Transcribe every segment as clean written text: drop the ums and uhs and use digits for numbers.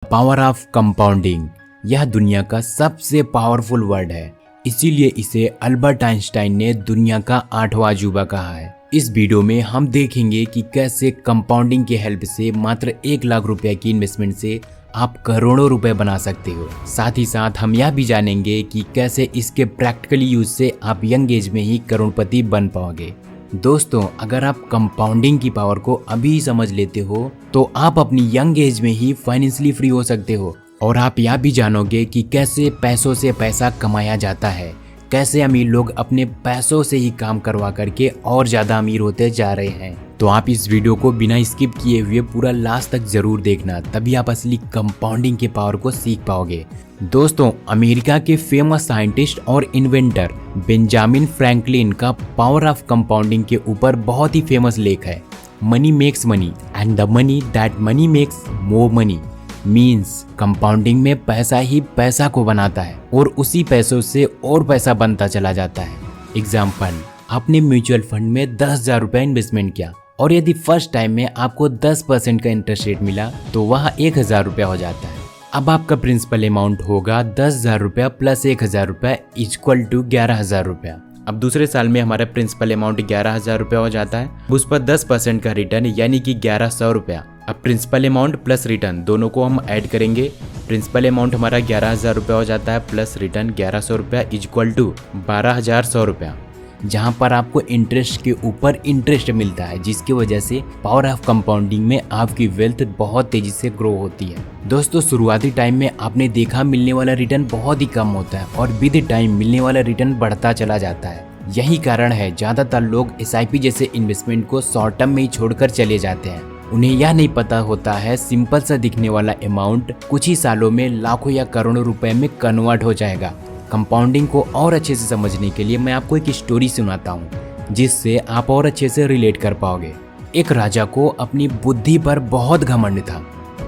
Power of compounding यह दुनिया का सबसे पावरफुल वर्ड है, इसीलिए इसे अल्बर्ट आइंस्टाइन ने दुनिया का 8वां अजूबा कहा है। इस वीडियो में हम देखेंगे कि कैसे कंपाउंडिंग की हेल्प से मात्र 1 लाख रुपए की इन्वेस्टमेंट से आप करोड़ों रुपए बना सकते हो। साथ ही साथ हम यह भी जानेंगे कि कैसे इसके प्रैक्टिकली यूज से आप यंग एज में ही करोड़पति बन पाओगे। दोस्तों, अगर आप कंपाउंडिंग की पावर को अभी समझ लेते हो तो आप अपनी यंग एज में ही फाइनेंशियली फ्री हो सकते हो। और आप यह भी जानोगे कि कैसे पैसों से पैसा कमाया जाता है, कैसे अमीर लोग अपने पैसों से ही काम करवा करके और ज़्यादा अमीर होते जा रहे हैं। तो आप इस वीडियो को बिना स्किप किए हुए पूरा लास्ट तक जरूर देखना, तभी आप असली कंपाउंडिंग के पावर को सीख पाओगे। दोस्तों, अमेरिका के फेमस साइंटिस्ट और इन्वेंटर बेंजामिन फ्रैंकलिन का पावर ऑफ कंपाउंडिंग के ऊपर बहुत ही फेमस लेख है। Money makes money and the money that money makes more money means compounding में पैसा ही पैसा को बनाता है और उसी पैसों से और पैसा बनता चला जाता है। एग्जाम्पल, आपने म्यूचुअल फंड में 10,000 रुपये इन्वेस्टमेंट किया और यदि फर्स्ट टाइम में आपको 10% का इंटरेस्ट रेट मिला तो वह 1,000 रुपया हो जाता है। अब आपका प्रिंसिपल अमाउंट होगा 10,000 रुपया प्लस 1,000 रुपया इक्वल टू 11,000 रुपया। अब दूसरे साल में हमारा प्रिंसिपल अमाउंट 11,000 रुपया हो जाता है, उस पर 10% का रिटर्न यानी कि 1,100 रुपया। अब प्रिंसिपल अमाउंट प्लस रिटर्न दोनों को हम ऐड करेंगे। प्रिंसिपल अमाउंट हमारा 11,000 रुपया हो जाता है प्लस रिटर्न 1,100 रुपया इक्वल टू 12,100 रुपया, जहाँ पर आपको इंटरेस्ट के ऊपर इंटरेस्ट मिलता है, जिसकी वजह से पावर ऑफ कंपाउंडिंग में आपकी वेल्थ बहुत तेजी से ग्रो होती है। दोस्तों, शुरुआती टाइम में आपने देखा मिलने वाला रिटर्न बहुत ही कम होता है और विद टाइम मिलने वाला रिटर्न बढ़ता चला जाता है। यही कारण है ज्यादातर लोग SIP जैसे इन्वेस्टमेंट को शॉर्ट टर्म में ही छोड़कर चले जाते हैं। उन्हें यह नहीं पता होता है सिंपल सा दिखने वाला अमाउंट कुछ ही सालों में लाखों या करोड़ों रुपए में कन्वर्ट हो जाएगा। कंपाउंडिंग को और अच्छे से समझने के लिए मैं आपको एक स्टोरी सुनाता हूँ, जिससे आप और अच्छे से रिलेट कर पाओगे। एक राजा को अपनी बुद्धि पर बहुत घमंड था।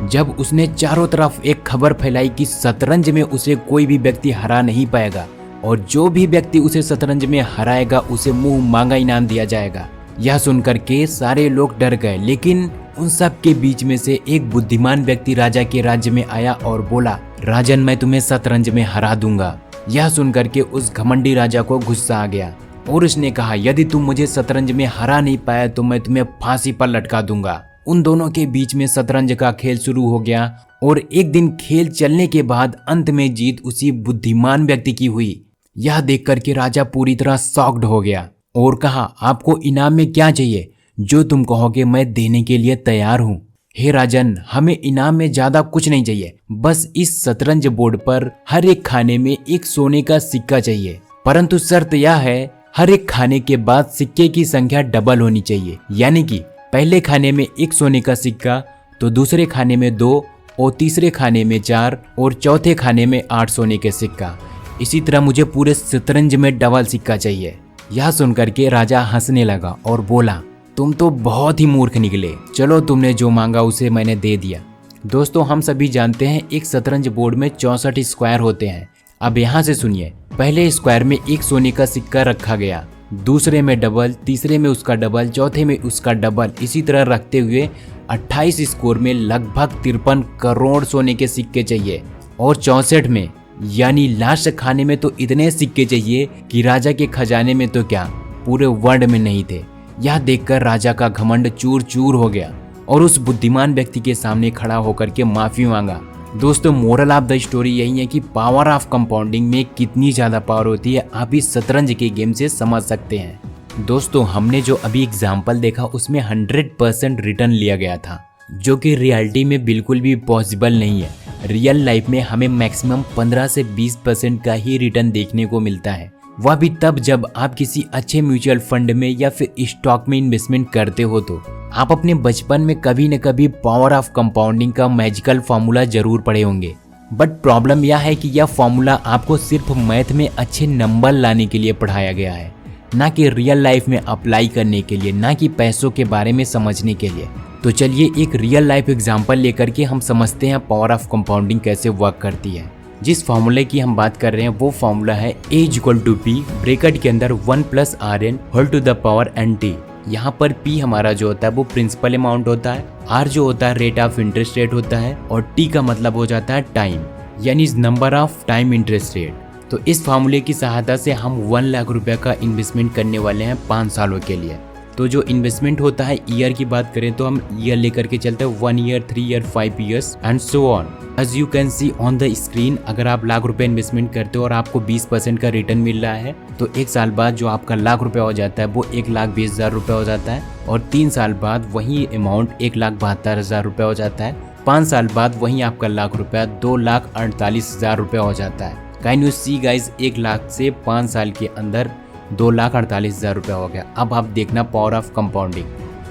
जब उसने चारों तरफ एक खबर फैलाई कि शतरंज में उसे कोई भी व्यक्ति हरा नहीं पाएगा और जो भी व्यक्ति उसे शतरंज में हराएगा उसे मुंह मांगा इनाम दिया जाएगा। यह सुनकर के सारे लोग डर गए, लेकिन उन सब के बीच में से एक बुद्धिमान व्यक्ति राजा के राज्य में आया और बोला, राजन, मैं तुम्हें शतरंज में हरा दूंगा। यह सुनकर के उस घमंडी राजा को गुस्सा आ गया और उसने कहा, यदि तुम मुझे शतरंज में हरा नहीं पाया तो मैं तुम्हें फांसी पर लटका दूंगा। उन दोनों के बीच में शतरंज का खेल शुरू हो गया और एक दिन खेल चलने के बाद अंत में जीत उसी बुद्धिमान व्यक्ति की हुई। यह देख करके राजा पूरी तरह शॉक्ड हो गया और कहा, आपको इनाम में क्या चाहिए? जो तुम कहोगे मैं देने के लिए तैयार हूँ। हे राजन, हमें इनाम में ज्यादा कुछ नहीं चाहिए, बस इस शतरंज बोर्ड पर हर एक खाने में एक सोने का सिक्का चाहिए, परंतु शर्त यह है हर एक खाने के बाद सिक्के की संख्या डबल होनी चाहिए, यानी कि पहले खाने में 1 सोने का सिक्का, तो दूसरे खाने में 2 और तीसरे खाने में 4 और चौथे खाने में 8 सोने के सिक्का। इसी तरह मुझे पूरे शतरंज में डबल सिक्का चाहिए। यह सुनकर के राजा हंसने लगा और बोला, तुम तो बहुत ही मूर्ख निकले, चलो तुमने जो मांगा उसे मैंने दे दिया। दोस्तों, हम सभी जानते हैं एक शतरंज बोर्ड में 64 स्क्वायर होते हैं। अब यहाँ से सुनिए, पहले स्क्वायर में 1 सोने का सिक्का रखा गया, दूसरे में डबल, तीसरे में उसका डबल, चौथे में उसका डबल, इसी तरह रखते हुए 28 स्कोर में लगभग 53 करोड़ सोने के सिक्के चाहिए। और 64 में यानी लास्ट खाने में तो इतने सिक्के चाहिए कि राजा के खजाने में तो क्या पूरे वर्ल्ड में नहीं थे। यह देखकर राजा का घमंड चूर चूर हो गया और उस बुद्धिमान व्यक्ति के सामने खड़ा होकर के माफी मांगा। दोस्तों, मोरल ऑफ द स्टोरी यही है कि पावर ऑफ कंपाउंडिंग में कितनी ज्यादा पावर होती है आप इस शतरंज के गेम से समझ सकते हैं। दोस्तों, हमने जो अभी एग्जाम्पल देखा उसमें 100% रिटर्न लिया गया था, जो कि रियलिटी में बिल्कुल भी पॉसिबल नहीं है। रियल लाइफ में हमें मैक्सिमम 15 से 20% का ही रिटर्न देखने को मिलता है, वह भी तब जब आप किसी अच्छे म्यूचुअल फंड में या फिर स्टॉक में इन्वेस्टमेंट करते हो। तो आप अपने बचपन में कभी न कभी पावर ऑफ कंपाउंडिंग का मैजिकल फॉर्मूला जरूर पढ़े होंगे, बट प्रॉब्लम यह है कि यह फॉर्मूला आपको सिर्फ मैथ में अच्छे नंबर लाने के लिए पढ़ाया गया है, ना कि रियल लाइफ में अप्लाई करने के लिए, ना कि पैसों के बारे में समझने के लिए। तो चलिए एक रियल लाइफ एग्जाम्पल लेकर के हम समझते हैं पावर ऑफ कंपाउंडिंग कैसे वर्क करती है। जिस फॉर्मूले की हम बात कर रहे हैं वो फॉर्मूला है A = P ब्रैकेट के अंदर 1 + Rn whole to the power NT। यहाँ पर P हमारा जो होता है वो प्रिंसिपल अमाउंट होता है, R जो होता है रेट ऑफ इंटरेस्ट रेट होता है, और T का मतलब हो जाता है टाइम, यानी number of time interest rate. तो इस फार्मूले की सहायता से हम 1 लाख रुपए का इन्वेस्टमेंट करने वाले हैं 5 सालों के लिए। तो जो इन्वेस्टमेंट होता है ईयर की बात करें तो हम ईयर लेकर के चलते हैं, 1 year, 3 year, 5 years and so on. As you can see on the screen, अगर आप लाख रुपए इन्वेस्टमेंट करते हो और आपको 20% का रिटर्न मिल रहा है तो 1 साल बाद जो आपका लाख रुपए हो जाता है वो 1,20,000 रुपये हो जाता है, और 3 साल बाद वही अमाउंट 1,72,000 रुपये हो जाता है। 5 साल बाद वही आपका लाख रुपया 2,48,000 रुपये हो जाता है। Can you see guys, 1 lakh से 5 साल के अंदर 2,48,000 रुपये हो गया। अब आप देखना पावर ऑफ कंपाउंडिंग।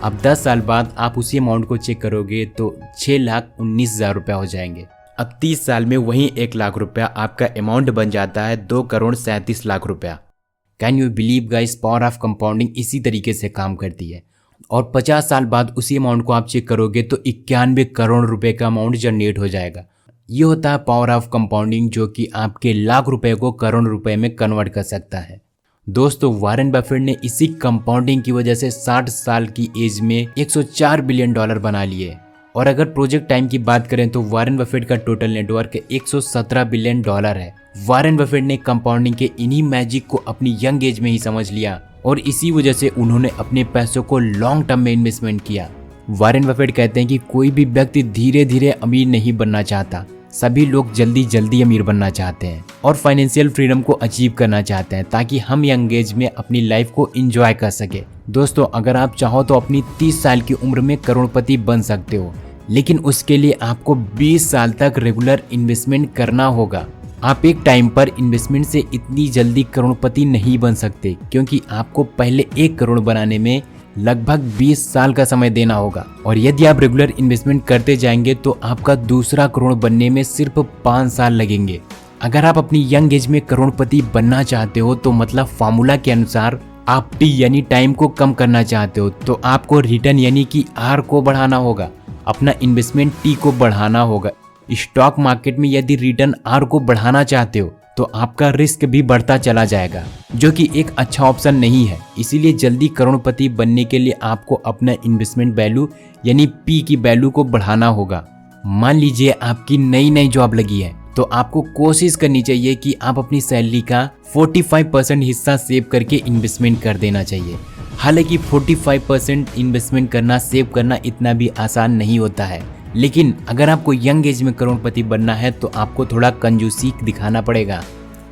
अब 10 साल बाद आप उसी अमाउंट को चेक करोगे तो 6,19,000 रुपये हो जाएंगे। अब 30 साल में वही 1 लाख रुपया आपका अमाउंट बन जाता है 2,37,00,000 रुपया। Can you believe guys, power of compounding इसी तरीके से काम करती है। और 50 साल बाद उसी अमाउंट को आप चेक करोगे तो 91 करोड़ रुपए का अमाउंट जनरेट हो जाएगा। ये होता है पावर ऑफ कंपाउंडिंग, जो कि आपके लाख रुपए को करोड़ रुपए में कन्वर्ट कर सकता है। दोस्तों, वॉरेन बफेट ने इसी कंपाउंडिंग की वजह से 60 साल की एज में $104 बिलियन बना लिए। और अगर प्रोजेक्ट टाइम की बात करें तो वॉरेन बफेट का टोटल नेटवर्क 117 बिलियन डॉलर है। वॉरेन बफेट ने कंपाउंडिंग के इन्हीं मैजिक को अपनी यंग एज में ही समझ लिया, और इसी वजह से उन्होंने अपने पैसों को लॉन्ग टर्म में इन्वेस्टमेंट किया। वॉरेन बफेट कहते हैं कि कोई भी व्यक्ति धीरे धीरे अमीर नहीं बनना चाहता, सभी लोग जल्दी जल्दी अमीर बनना चाहते हैं और फाइनेंशियल फ्रीडम को अचीव करना चाहते हैं, ताकि हम यंग एज में अपनी लाइफ को एंजॉय कर सके। दोस्तों, अगर आप चाहो तो अपनी 30 साल की उम्र में करोड़पति बन सकते हो, लेकिन उसके लिए आपको 20 साल तक रेगुलर इन्वेस्टमेंट करना होगा। आप एक टाइम पर इन्वेस्टमेंट से इतनी जल्दी करोड़पति नहीं बन सकते, क्योंकि आपको पहले 1 करोड़ बनाने में लगभग 20 साल का समय देना होगा। और यदि आप रेगुलर इन्वेस्टमेंट करते जाएंगे तो आपका दूसरा करोड़ बनने में सिर्फ 5 साल लगेंगे। अगर आप अपनी यंग एज में करोड़पति बनना चाहते हो तो मतलब फार्मूला के अनुसार आप टी यानी टाइम को कम करना चाहते हो तो आपको रिटर्न यानी कि आर को बढ़ाना होगा, अपना इन्वेस्टमेंट टी को बढ़ाना होगा। स्टॉक मार्केट में यदि रिटर्न आर को बढ़ाना चाहते हो तो आपका रिस्क भी बढ़ता चला जाएगा, जो कि एक अच्छा ऑप्शन नहीं है। इसीलिए जल्दी करोड़पति बनने के लिए आपको अपना इन्वेस्टमेंट वैल्यू यानी पी की वैल्यू को बढ़ाना होगा। मान लीजिए आपकी नई जॉब लगी है तो आपको कोशिश करनी चाहिए कि आप अपनी सैलरी का 45% हिस्सा सेव करके इन्वेस्टमेंट कर देना चाहिए। हालांकि 45% इन्वेस्टमेंट करना, सेव करना इतना भी आसान नहीं होता है, लेकिन अगर आपको यंग एज में करोड़पति बनना है तो आपको थोड़ा कंजूसी दिखाना पड़ेगा,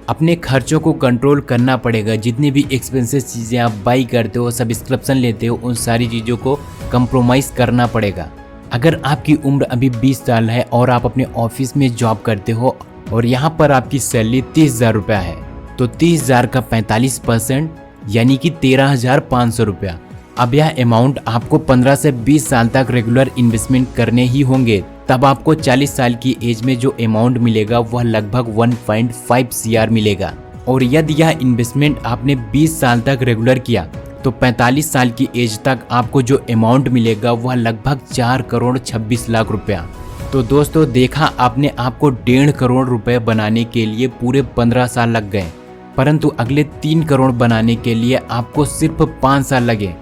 अपने खर्चों को कंट्रोल करना पड़ेगा। जितनी भी एक्सपेंसिव चीज़ें आप बाई करते हो, सब्सक्रिप्शन लेते हो, उन सारी चीज़ों को कंप्रोमाइज़ करना पड़ेगा। अगर आपकी उम्र अभी 20 साल है और आप अपने ऑफिस में जॉब करते हो और यहाँ पर आपकी सैलरी 30,000 रुपया है, तो 30,000 का 45% यानी कि 13,500 रुपया। अब यह अमाउंट आपको 15 से 20 साल तक रेगुलर इन्वेस्टमेंट करने ही होंगे, तब आपको 40 साल की एज में जो अमाउंट मिलेगा वह लगभग 1.5 CR मिलेगा। और यदि यह इन्वेस्टमेंट आपने 20 साल तक रेगुलर किया तो 45 साल की एज तक आपको जो अमाउंट मिलेगा वह लगभग 4,26,00,000 रुपया। तो दोस्तों, देखा आपने, आपको 1.5 करोड़ रुपए बनाने के लिए पूरे 15 साल लग गए, परंतु अगले 3 करोड़ बनाने के लिए आपको सिर्फ 5 साल लगे।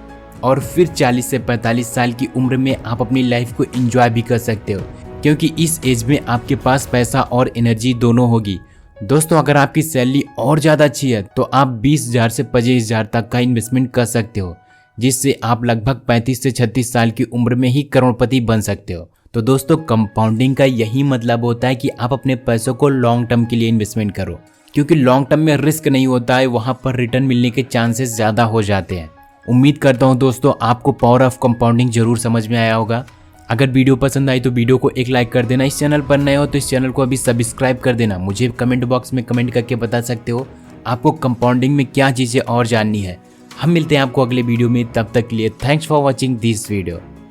और फिर 40 से 45 साल की उम्र में आप अपनी लाइफ को एंजॉय भी कर सकते हो, क्योंकि इस एज में आपके पास पैसा और एनर्जी दोनों होगी। दोस्तों, अगर आपकी सैलरी और ज़्यादा अच्छी है तो आप 20,000 से 25,000 तक का इन्वेस्टमेंट कर सकते हो, जिससे आप लगभग 35 से 36 साल की उम्र में ही करोड़पति बन सकते हो। तो दोस्तों, कंपाउंडिंग का यही मतलब होता है कि आप अपने पैसों को लॉन्ग टर्म के लिए इन्वेस्टमेंट करो, क्योंकि लॉन्ग टर्म में रिस्क नहीं होता है, वहाँ पर रिटर्न मिलने के चांसेस ज़्यादा हो जाते हैं। उम्मीद करता हूँ दोस्तों आपको पावर ऑफ कंपाउंडिंग जरूर समझ में आया होगा। अगर वीडियो पसंद आई तो वीडियो को एक लाइक कर देना। इस चैनल पर नए हो तो इस चैनल को अभी सब्सक्राइब कर देना। मुझे कमेंट बॉक्स में कमेंट करके बता सकते हो आपको कंपाउंडिंग में क्या चीज़ें और जाननी है। हम मिलते हैं आपको अगले वीडियो में, तब तक के लिए thanks for watching this video.